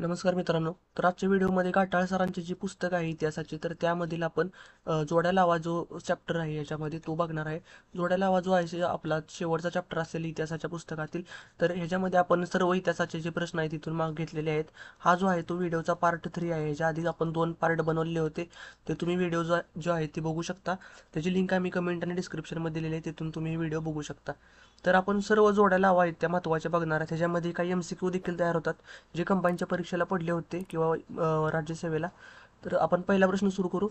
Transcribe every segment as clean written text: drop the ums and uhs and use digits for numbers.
नमस्कार मित्रांनो. तर आजच्या व्हिडिओमध्ये काटाळ सरांची जी पुस्तक आहे इतिहासाची, तर त्यामधील आपण जोड्या लावा जो चॅप्टर आहे याच्यामध्ये तो बघणार आहे. जोड्या लावा जो आहे आपला शेवटचा चॅप्टर असेल इतिहासाच्या पुस्तकातील. तर ह्याच्यामध्ये आपण सर्व इतिहासाचे जे प्रश्न आहेत तिथून माग घेतलेले आहेत. हा जो आहे तो व्हिडिओचा पार्ट 3 आहे. ह्याच्या आधी आपण 2 पार्ट बनवलेले होते. ते तुम्ही व्हिडिओ जो आहे ते बघू शकता. त्याची लिंक आम्ही कमेंट आणि डिस्क्रिप्शनमध्ये दिलेली आहे, तिथून तुम्ही व्हिडिओ बघू शकता. तर आपण सर्व जोड्या लावा आहेत त्या महत्त्वाच्या बघणार आहे. त्याच्यामध्ये काही MCQ देखील तयार होतात, जे कंबाईनच्या परीक्षेला पडले होते किंवा राज्यसेवेला. तर आपण पहिला प्रश्न सुरू करू.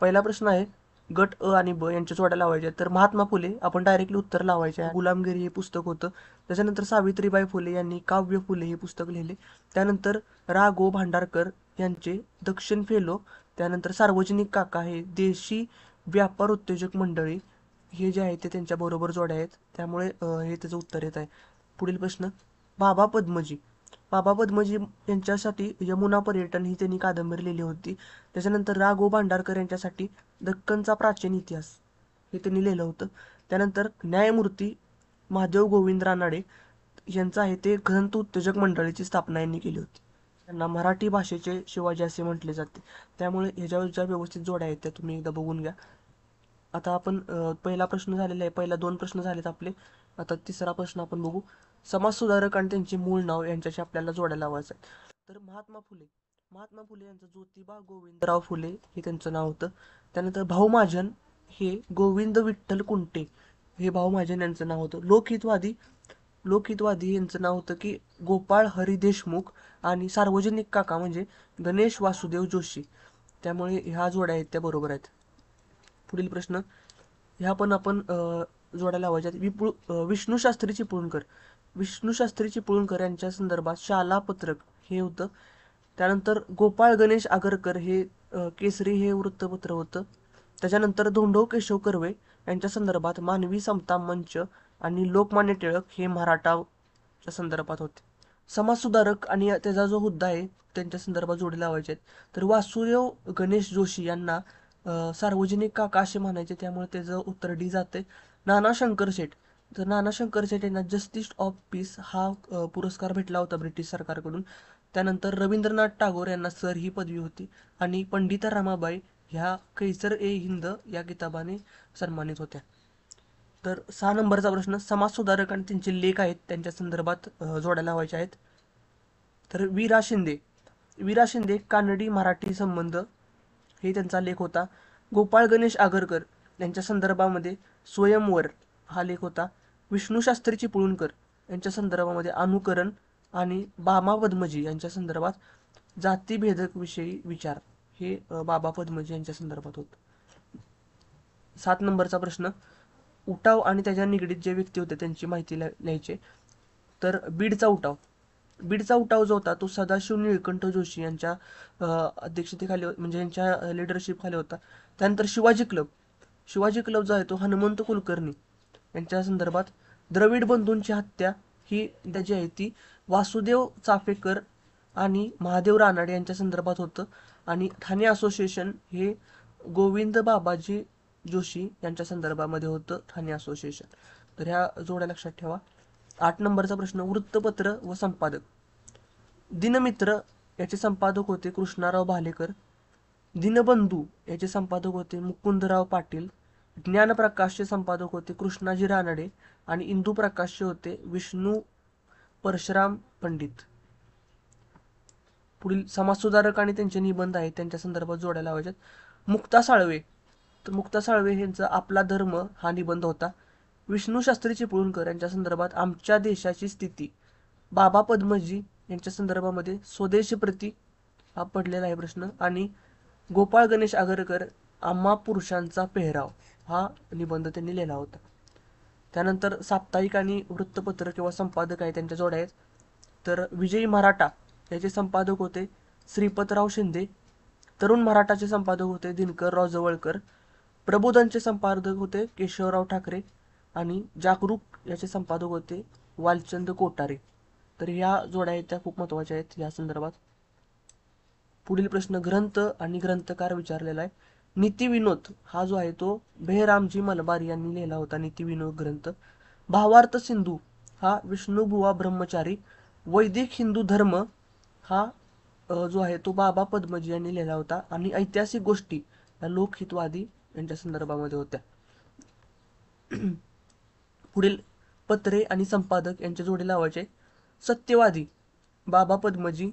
पहिला प्रश्न आहे, गट अ आणि ब यांच्या जोड्या लावायच्या आहेत. तर महात्मा फुले आपण डायरेक्टली उत्तर लावायचे आहे. गुलामगिरी हे पुस्तक होतं. त्याच्यानंतर सावित्रीबाई फुले यांनी काव्य फुले हे पुस्तक लिहिले. त्यानंतर रा गो भांडारकर यांचे दक्षिण फेलो. त्यानंतर सार्वजनिक काका हे देशी व्यापार उत्तेजक मंडळी. हे जे आहे ते त्यांच्या बरोबर जोड्या आहेत, त्यामुळे हे त्याचं उत्तर येत आहे. पुढील प्रश्न, बाबा पद्मजी. बाबा पद्मजी यांच्यासाठी यमुना पर्यटन ही त्यांनी कादंबरी लिहिली होती. त्याच्यानंतर रा गो भांडारकर यांच्यासाठी दक्कनचा प्राचीन इतिहास हे त्यांनी लिहिलं होतं. त्यानंतर न्यायमूर्ती महादेव गोविंद रानडे यांचं आहे ते ग्रंथ उत्तेजक मंडळीची स्थापना यांनी केली होती. त्यांना मराठी भाषेचे शिवाजी असे म्हटले जाते. त्यामुळे ह्याच्यावर ज्या व्यवस्थित जोड्या आहेत त्या तुम्ही एकदा बघून घ्या. आता आपण पहिला प्रश्न झालेला आहे. पहिला 2 प्रश्न झालेत आपले. आता तिसरा प्रश्न आपण बघू. समाजसुधारक आणि त्यांचे मूळ नाव यांच्याशी आपल्याला जोड्या लावायचं आहे. तर महात्मा फुले यांचं ज्योतिबा गोविंदराव फुले हे त्यांचं नाव होतं. त्यानंतर भाऊ महाजन हे गोविंद विठ्ठल कुंटे हे भाऊ महाजन यांचं नाव होतं. लोकहितवादी यांचं नाव होतं की गोपाळ हरी देशमुख. आणि सार्वजनिक काका म्हणजे गणेश वासुदेव जोशी. त्यामुळे ह्या जोड्या आहेत त्या बरोबर आहेत. पुढील प्रश्न, ह्या पण आपण जोड्या लावायच्या. विष्णू शास्त्री चिपळूणकर यांच्या संदर्भात शाला पत्रक हे होतं. त्यानंतर गोपाळ गणेश आगरकर हे केसरी हे वृत्तपत्र होतं. त्याच्यानंतर धोंडो केशव कर्वे यांच्या संदर्भात मानवी समता मंच आणि लोकमान्य टिळक हे मराठाच्या संदर्भात होते. समाजसुधारक आणि त्याचा जो हुद्दा आहे त्यांच्या संदर्भात जोडी लावायचे आहेत. तर वासुदेव गणेश जोशी यांना सार्वजनिक काका असे म्हणायचे, त्यामुळे त्याचं उत्तर डी जाते. नाना शंकर शेठ, तर नाना शंकर शेठ यांना जस्टिस ऑफ पीस हा पुरस्कार भेटला होता ब्रिटिश सरकारकडून. त्यानंतर रवींद्रनाथ टागोर यांना सर ही पदवी होती. आणि पंडिता रमाबाई ह्या कैसर ए हिंद या किताबाने सन्मानित होत्या. तर 6 नंबरचा प्रश्न, समाजसुधारक आणि त्यांचे लेख आहेत त्यांच्या संदर्भात जोड्या लावायच्या आहेत. तर वीरा शिंदे कानडी मराठी संबंध हे त्यांचा लेख होता. गोपाळ गणेश आगरकर यांच्या संदर्भामध्ये स्वयंवर हा लेख होता. विष्णू शास्त्री चिपळूणकर यांच्या संदर्भामध्ये अनुकरण. आणि बाबा पद्मजी यांच्या संदर्भात जातीभेदक विषयी विचार हे बाबा पद्मजी यांच्या संदर्भात होतं. 7 नंबरचा प्रश्न, उठाव आणि त्याच्या निगडीत जे व्यक्ती होते त्यांची माहिती लिहायची. तर बीडचा उठाव जो होता तो सदाशिव निळकंठ जोशी यांच्या अध्यक्षतेखाली म्हणजे यांच्या लिडरशिप खाली होता. त्यानंतर शिवाजी क्लब जो आहे तो हनुमंत कुलकर्णी यांच्या संदर्भात. द्रविड बंधूंची हत्या ही जी आहे ती वासुदेव चाफेकर आणि महादेव रानडे यांच्या संदर्भात होतं. आणि ठाणे असोसिएशन हे गोविंद बाबाजी जोशी यांच्या संदर्भामध्ये होतं ठाणे असोसिएशन. तर ह्या जोड्या लक्षात ठेवा. 8 नंबरचा प्रश्न, वृत्तपत्र व संपादक. दिनमित्र याचे संपादक होते कृष्णाराव भालेकर. दिनबंधू याचे संपादक होते मुकुंदराव पाटील. ज्ञानप्रकाशचे संपादक होते कृष्णाजी रानडे. आणि इंदू प्रकाशचे होते विष्णू परशुराम पंडित. पुढील समाजसुधारक आणि त्यांचे निबंध आहेत त्यांच्या संदर्भात जोड्या लावायच्यात. मुक्ता साळवे यांचा आपला धर्म हा निबंध होता. विष्णू शास्त्री चिपळूणकर यांच्या संदर्भात आमच्या देशाची स्थिती. बाबा पद्मजी यांच्या संदर्भामध्ये स्वदेशी प्रती हा पडलेला आहे प्रश्न. आणि गोपाळ गणेश आगरकर आम्हा पुरुषांचा पेहराव हा निबंध त्यांनी लिहिला होता. त्यानंतर साप्ताहिक आणि वृत्तपत्र किंवा संपादक आहे त्यांच्या जोड्या आहेत. तर विजयी मराठा याचे संपादक होते श्रीपतराव शिंदे. तरुण मराठाचे संपादक होते दिनकरराव जवळकर. प्रबोधनचे संपादक होते केशवराव ठाकरे. आणि जागरूक याचे संपादक होते वालचंद कोठारे. तर ह्या जोड्या आहेत त्या खूप महत्त्वाच्या आहेत या संदर्भात. पुढील प्रश्न, ग्रंथ आणि ग्रंथकार विचारलेला आहे. नीतिविनोद हा जो आहे तो बेहरामजी मलबार यांनी लिहिला होता नीतिविनोद ग्रंथ. भावार्थ सिंधू हा विष्णुबुवा ब्रह्मचारी. वैदिक हिंदू धर्म हा जो आहे तो बाबा पद्मजी यांनी लिहिला होता आणि ऐतिहासिक गोष्टी या लोकहितवादी यांच्या संदर्भामध्ये होत्या. पुढील पत्रे आणि संपादक यांच्या जोडी लावायचे. सत्यवादी बाबा पद्मजी,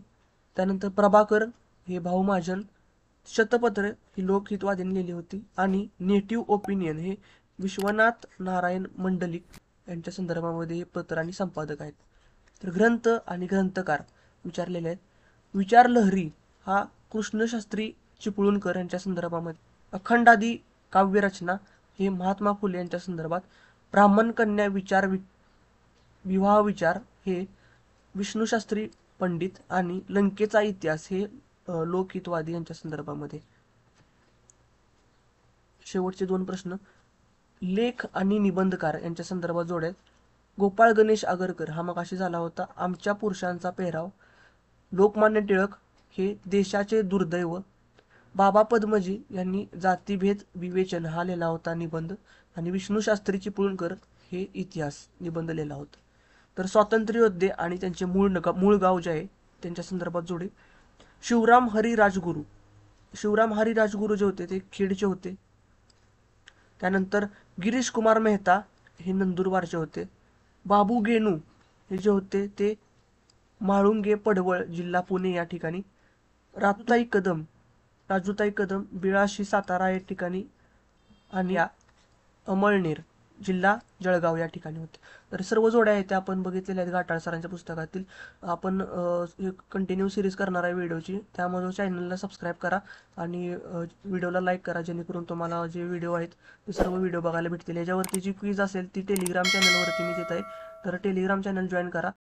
त्यानंतर प्रभाकर हे भाऊ महाजन, शतपत्र ही लोकहितवाद्यांनी लिहिली होती आणि नेटिव्ह ओपिनियन हे विश्वनाथ नारायण मंडलिक यांच्या संदर्भामध्ये हे पत्र आणि संपादक आहेत. तर ग्रंथ आणि ग्रंथकार विचारलेले आहेत. विचारलहरी हा कृष्णशास्त्री चिपळूणकर यांच्या संदर्भामध्ये. अखंडादी काव्यरचना हे महात्मा फुले यांच्या संदर्भात. ब्राह्मण कन्या विचार विवाह विचार हे विष्णुशास्त्री पंडित आणि लंकेचा इतिहास हे लोकहितवादी यांच्या संदर्भामध्ये. शेवटचे 2 प्रश्न. लेख आणि निबंधकार यांच्या संदर्भात जोड्यात. गोपाळ गणेश आगरकर हा मगाशी झाला होता. आमच्या पुरुषांचा पेहराव. लोकमान्य टिळक हे देशाचे दुर्दैव. बाबा पद्मजी यांनी जातीभेद विवेचन हा लिहिला होता निबंध आणि विष्णुशास्त्री चिपळूणकर हे इतिहास निबंध लिहिला होता. तर स्वातंत्र्य योद्धे आणि त्यांचे मूळ गाव जे आहे त्यांच्या संदर्भात जोडे. शिवराम हरी राजगुरू. शिवराम हरी राजगुरू जे होते ते खेडचे होते. त्यानंतर गिरीश कुमार मेहता हे नंदुरबारचे होते. बाबू गेनू हे जे होते ते म्हाळुंगे पडवळ जिल्हा पुणे या ठिकाणी. राजूताई कदम बिळाशी सातारा या ठिकाणी आणि अमळनेर जिल्हा जळगाव या ठिकाणी होते. तर सर्व जोड्या आहेत त्या आपण बघितलेल्या आहेत घाटाळ सरांच्या पुस्तकातील. आपण कंटिन्यू सिरीज करणार आहे व्हिडिओची, त्यामुळे चॅनलला सबस्क्राईब करा आणि व्हिडिओला लाईक करा, जेणेकरून तुम्हाला जे व्हिडिओ आहेत ते सर्व व्हिडिओ बघायला भेटतील. याच्यावरती जी क्विज असेल ती टेलिग्राम चॅनलवरती मी देत आहे, तर टेलिग्राम चॅनल जॉईन करा.